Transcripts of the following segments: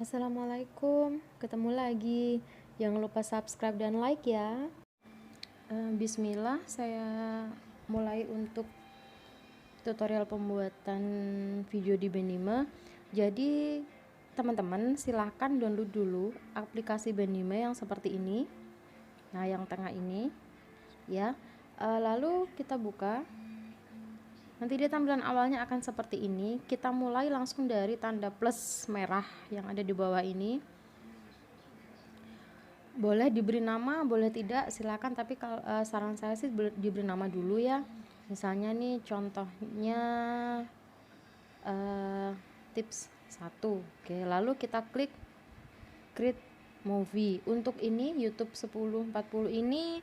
Assalamualaikum, ketemu lagi. Jangan lupa subscribe dan like ya. Bismillah, saya mulai untuk tutorial pembuatan video di Benime. Jadi teman-teman silahkan download dulu aplikasi Benime yang seperti ini. Nah, yang tengah ini ya. Lalu kita buka. Nanti dia tampilan awalnya akan seperti ini. Kita mulai langsung dari tanda plus merah yang ada di bawah ini. Boleh diberi nama, boleh tidak, silakan. Tapi kalau saran saya sih diberi nama dulu ya. Misalnya nih contohnya tips 1. Oke, lalu kita klik create movie. Untuk ini YouTube 1040 ini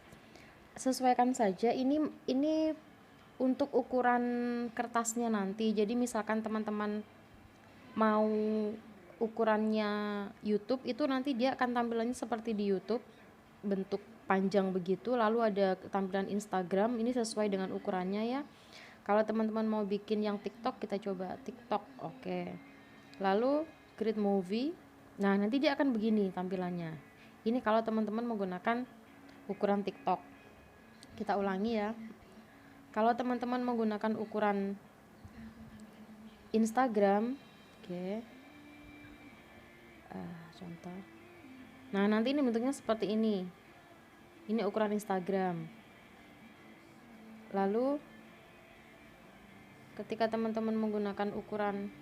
sesuaikan saja. Ini untuk ukuran kertasnya nanti. Jadi misalkan teman-teman mau ukurannya YouTube itu nanti dia akan tampilannya seperti di YouTube, bentuk panjang begitu. Lalu ada tampilan Instagram, ini sesuai dengan ukurannya ya. Kalau teman-teman mau bikin yang TikTok, kita coba TikTok. Oke. Lalu create movie. Nah, nanti dia akan begini tampilannya. Ini kalau teman-teman menggunakan ukuran TikTok. Kita ulangi ya. Kalau teman-teman menggunakan ukuran Instagram, oke. Contoh. Nah, nanti ini bentuknya seperti ini. Ini ukuran Instagram. Lalu ketika teman-teman menggunakan ukuran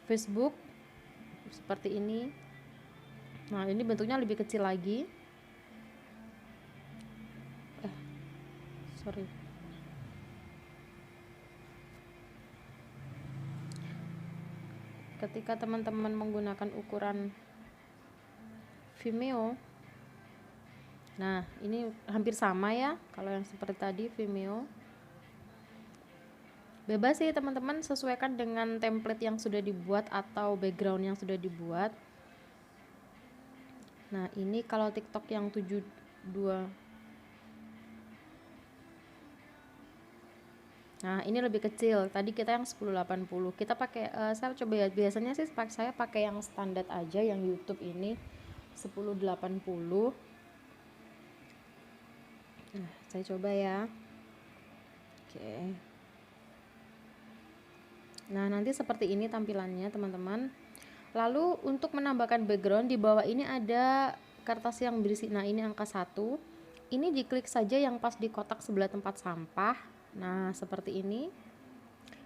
Facebook seperti ini. Nah, ini bentuknya lebih kecil lagi. Sorry. Ketika teman-teman menggunakan ukuran Vimeo, nah ini hampir sama ya. Kalau yang seperti tadi Vimeo, bebas sih teman-teman, sesuaikan dengan template yang sudah dibuat atau background yang sudah dibuat. Nah, ini kalau TikTok yang 72. Nah, ini lebih kecil. Tadi kita yang 1080. Kita pakai saya coba ya. Biasanya sih saya pakai yang standar aja, yang YouTube ini 1080. Nah, saya coba ya. Oke. Nah, nanti seperti ini tampilannya, teman-teman. Lalu untuk menambahkan background, di bawah ini ada kertas yang berisi. Nah, ini angka 1. Ini diklik saja yang pas di kotak sebelah tempat sampah. Nah, seperti ini.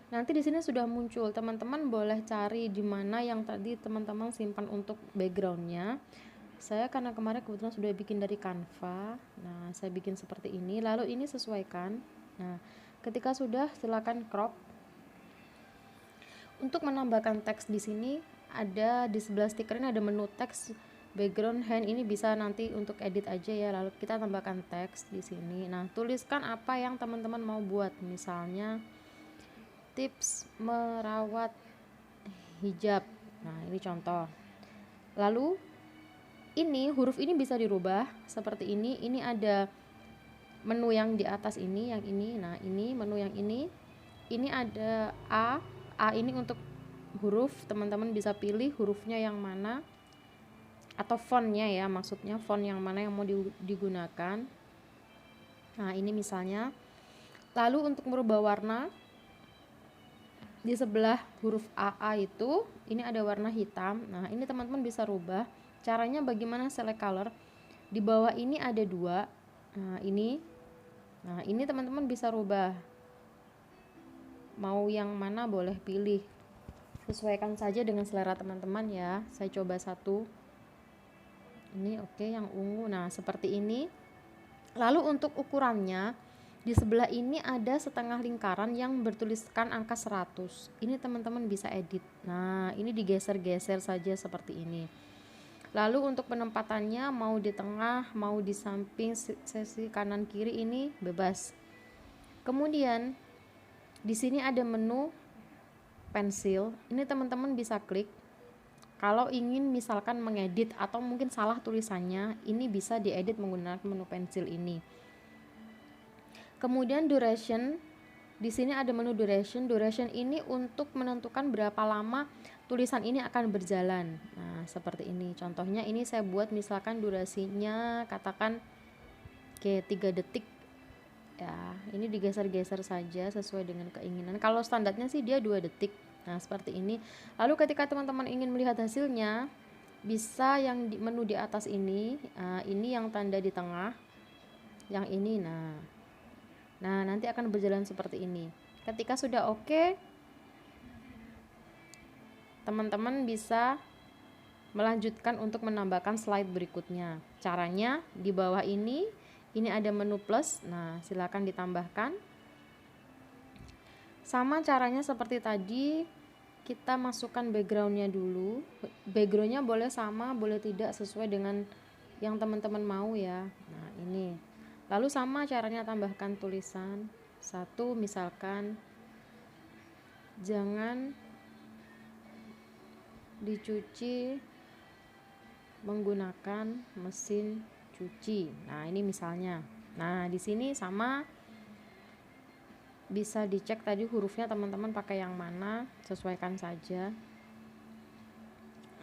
Nanti di sini sudah muncul. Teman-teman boleh cari di mana yang tadi teman-teman simpan untuk backgroundnya. Saya karena kemarin kebetulan sudah bikin dari Canva. Nah, saya bikin seperti ini. Lalu ini sesuaikan. Nah, ketika sudah, silakan crop. Untuk menambahkan teks di sini ada di sebelah stiker ini ada menu teks background hand, ini bisa nanti untuk edit aja ya. Lalu kita tambahkan teks di sini. Nah, tuliskan apa yang teman-teman mau buat. Misalnya tips merawat hijab. Nah, ini contoh. Lalu ini huruf ini bisa dirubah seperti ini. Ini ada menu yang di atas ini, yang ini. Nah, ini menu yang ini. Ini ada A ini untuk huruf. Teman-teman bisa pilih hurufnya yang mana, atau fontnya ya, maksudnya font yang mana yang mau digunakan. Nah, ini misalnya. Lalu untuk merubah warna, di sebelah huruf AA itu ini ada warna hitam. Nah, ini teman-teman bisa rubah. Caranya bagaimana? Select color. Di bawah ini ada 2. Nah, ini teman-teman bisa rubah. Mau yang mana boleh pilih. Sesuaikan saja dengan selera teman-teman ya. Saya coba satu. Ini oke, yang ungu. Nah, seperti ini. Lalu untuk ukurannya, di sebelah ini ada setengah lingkaran yang bertuliskan angka 100. Ini teman-teman bisa edit. Nah, ini digeser-geser saja seperti ini. Lalu untuk penempatannya, mau di tengah, mau di samping, sisi kanan kiri, ini bebas. Kemudian di sini ada menu pensil. Ini teman-teman bisa klik. Kalau ingin misalkan mengedit atau mungkin salah tulisannya, ini bisa diedit menggunakan menu pensil ini. Kemudian duration. Di sini ada menu duration. Duration ini untuk menentukan berapa lama tulisan ini akan berjalan. Nah, seperti ini. Contohnya ini saya buat misalkan durasinya katakan 3 detik ya. Ini digeser-geser saja sesuai dengan keinginan. Kalau standarnya sih dia 2 detik. Nah, seperti ini. Lalu ketika teman-teman ingin melihat hasilnya, bisa yang di menu di atas ini yang tanda di tengah, yang ini. Nah, nanti akan berjalan seperti ini. Ketika sudah oke, teman-teman bisa melanjutkan untuk menambahkan slide berikutnya. Caranya di bawah ini ada menu plus. Nah, silakan ditambahkan. Sama caranya seperti tadi, kita masukkan backgroundnya dulu. Backgroundnya boleh sama, boleh tidak, sesuai dengan yang teman-teman mau ya. Nah, ini. Lalu sama caranya tambahkan tulisan. 1 misalkan, jangan dicuci menggunakan mesin cuci. Nah, ini misalnya. Nah, di sini sama, bisa dicek tadi hurufnya teman-teman pakai yang mana, sesuaikan saja.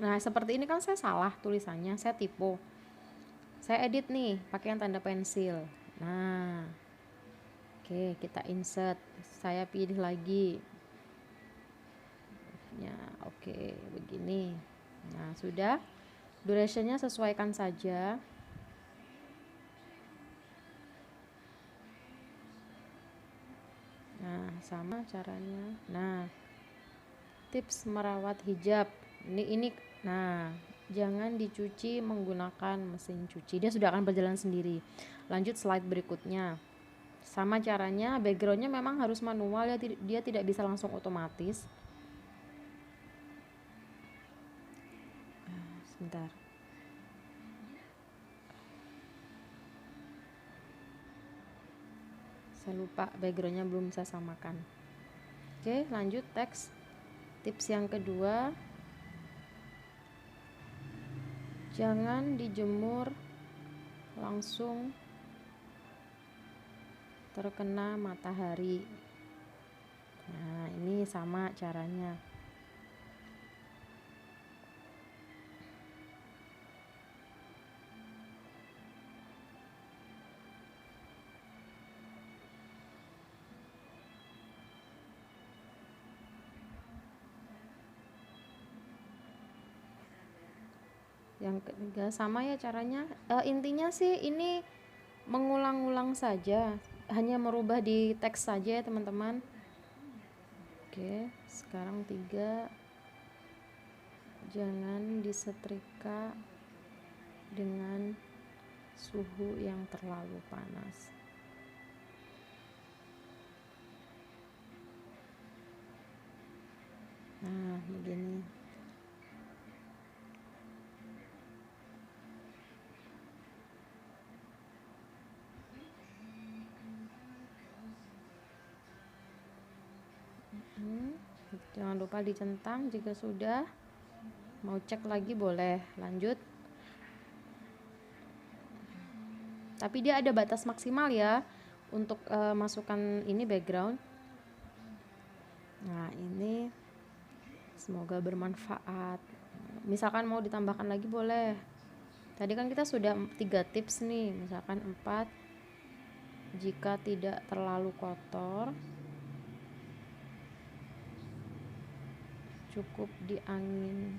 Nah, seperti ini kan saya salah tulisannya, saya typo. Saya edit nih pakai yang tanda pensil. Nah, oke, kita insert. Saya pilih lagi. Ya, oke, begini. Nah, sudah. Durationnya sesuaikan saja. Nah, sama caranya. Nah, tips merawat hijab. Ini nah, jangan dicuci menggunakan mesin cuci. Dia sudah akan berjalan sendiri. Lanjut slide berikutnya. Sama caranya, backgroundnya memang harus manual ya, dia tidak bisa langsung otomatis. Sebentar. Saya lupa backgroundnya belum saya samakan. Oke, lanjut teks. Tips yang kedua, jangan dijemur langsung terkena matahari. Nah, ini sama caranya. Yang ketiga sama ya caranya. Intinya sih ini mengulang-ulang saja, hanya merubah di teks saja ya teman-teman. Oke, sekarang 3, jangan disetrika dengan suhu yang terlalu panas. Nah, begini. Jangan lupa dicentang jika sudah. Mau cek lagi boleh. Lanjut. Tapi dia ada batas maksimal ya untuk masukkan ini background. Nah, ini semoga bermanfaat. Misalkan mau ditambahkan lagi boleh. Tadi kan kita sudah 3 tips nih. Misalkan 4, jika tidak terlalu kotor, cukup di angin.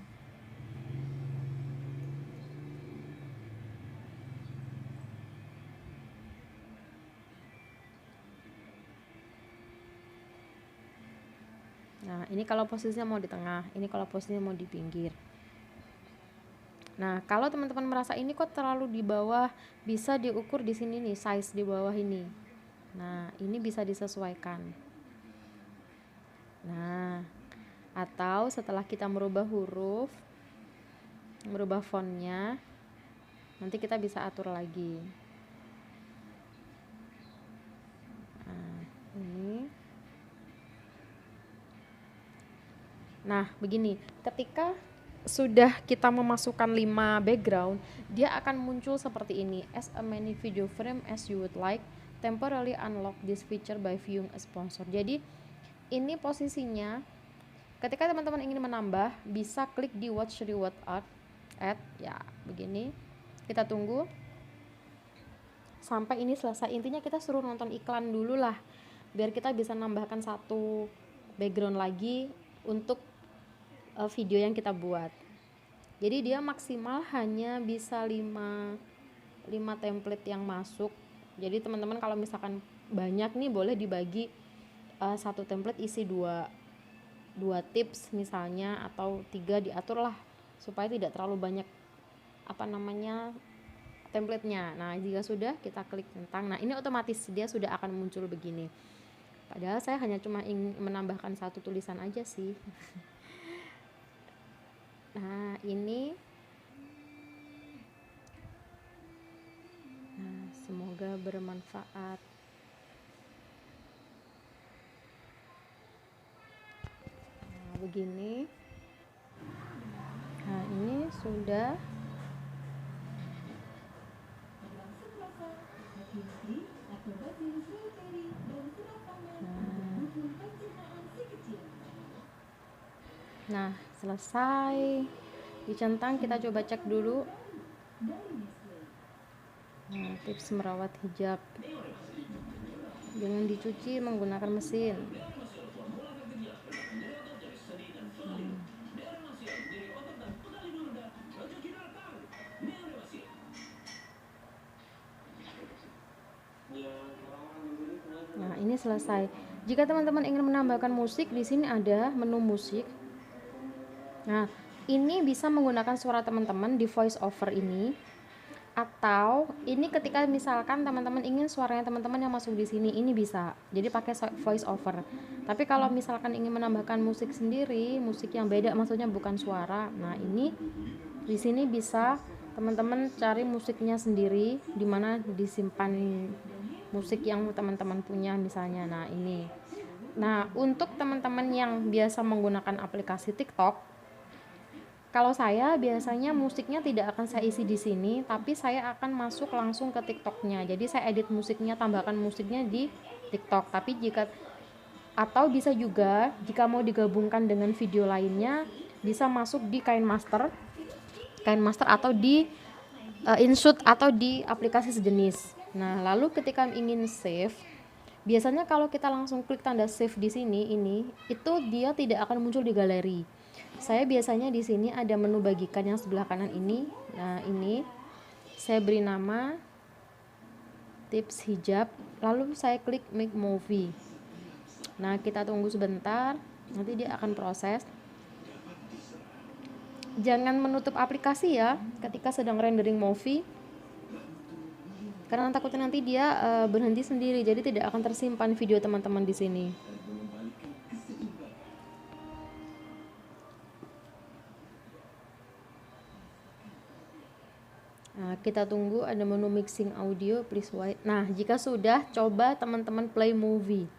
Nah, ini kalau posisinya mau di tengah, ini kalau posisinya mau di pinggir. Nah, kalau teman-teman merasa ini kok terlalu di bawah, bisa diukur di sini nih, size di bawah ini. Nah, ini bisa disesuaikan. Nah, atau setelah kita merubah huruf, merubah fontnya, nanti kita bisa atur lagi. Nah, ini. Nah, begini, ketika sudah kita memasukkan 5 background, dia akan muncul seperti ini. As a many video frame as you would like, temporarily unlock this feature by viewing a sponsor. Jadi ini posisinya ketika teman-teman ingin menambah, bisa klik di watch reward add ya, begini. Kita tunggu sampai ini selesai. Intinya kita suruh nonton iklan dulu lah, biar kita bisa nambahkan satu background lagi untuk video yang kita buat. Jadi dia maksimal hanya bisa 5 template yang masuk. Jadi teman-teman kalau misalkan banyak nih, boleh dibagi satu template isi dua tips misalnya, atau 3, diatur lah supaya tidak terlalu banyak templatenya. Nah jika sudah, kita klik tentang, nah ini otomatis dia sudah akan muncul begini. Padahal saya hanya cuma ingin menambahkan satu tulisan aja sih. Nah ini, nah semoga bermanfaat. Nah begini. Nah ini sudah. Nah selesai dicentang, kita coba cek dulu. Nah, tips merawat hijab dengan dicuci menggunakan mesin. Nah ini selesai. Jika teman-teman ingin menambahkan musik, di sini ada menu musik. Nah ini bisa menggunakan suara teman-teman di voice over ini, atau ini ketika misalkan teman-teman ingin suaranya teman-teman yang masuk di sini, ini bisa jadi pakai voice over. Tapi kalau misalkan ingin menambahkan musik sendiri, musik yang beda, maksudnya bukan suara, nah ini di sini bisa teman-teman cari musiknya sendiri, dimana disimpan musik yang teman-teman punya misalnya. Nah ini, nah untuk teman-teman yang biasa menggunakan aplikasi TikTok, kalau saya biasanya musiknya tidak akan saya isi di sini, tapi saya akan masuk langsung ke TikToknya. Jadi saya edit musiknya, tambahkan musiknya di TikTok. Tapi atau bisa juga jika mau digabungkan dengan video lainnya, bisa masuk di KineMaster atau di InShot atau di aplikasi sejenis. Nah lalu ketika ingin save, biasanya kalau kita langsung klik tanda save di sini, itu dia tidak akan muncul di galeri. Saya biasanya di sini ada menu bagikan yang sebelah kanan ini. Nah ini saya beri nama tips hijab, lalu saya klik make movie. Nah kita tunggu sebentar, nanti dia akan proses. Jangan menutup aplikasi ya ketika sedang rendering movie, karena takutnya nanti dia berhenti sendiri, jadi tidak akan tersimpan video teman-teman di sini. Nah, kita tunggu ada menu mixing audio, please wait. Nah, jika sudah, coba teman-teman play movie.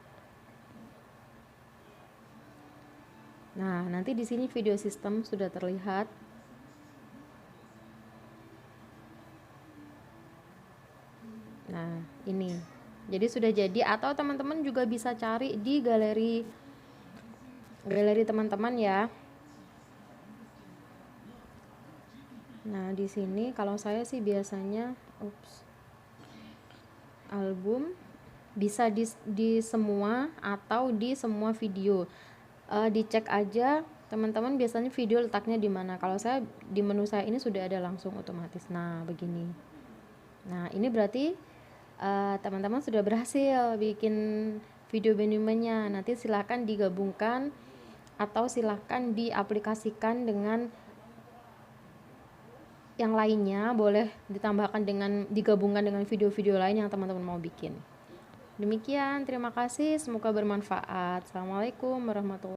Nah, nanti di sini video system sudah terlihat. Nah, ini. Jadi sudah jadi, atau teman-teman juga bisa cari di galeri teman-teman ya. Nah, di sini kalau saya sih biasanya album, bisa di semua atau di semua video. Dicek aja teman-teman biasanya video letaknya di mana. Kalau saya di menu saya ini sudah ada langsung otomatis. Nah, begini. Nah, ini berarti teman-teman sudah berhasil bikin video Benimenya. Nanti silahkan digabungkan atau silahkan diaplikasikan dengan yang lainnya, boleh ditambahkan digabungkan dengan video-video lain yang teman-teman mau bikin. Demikian, terima kasih, semoga bermanfaat. Assalamualaikum warahmatullahi wabarakatuh.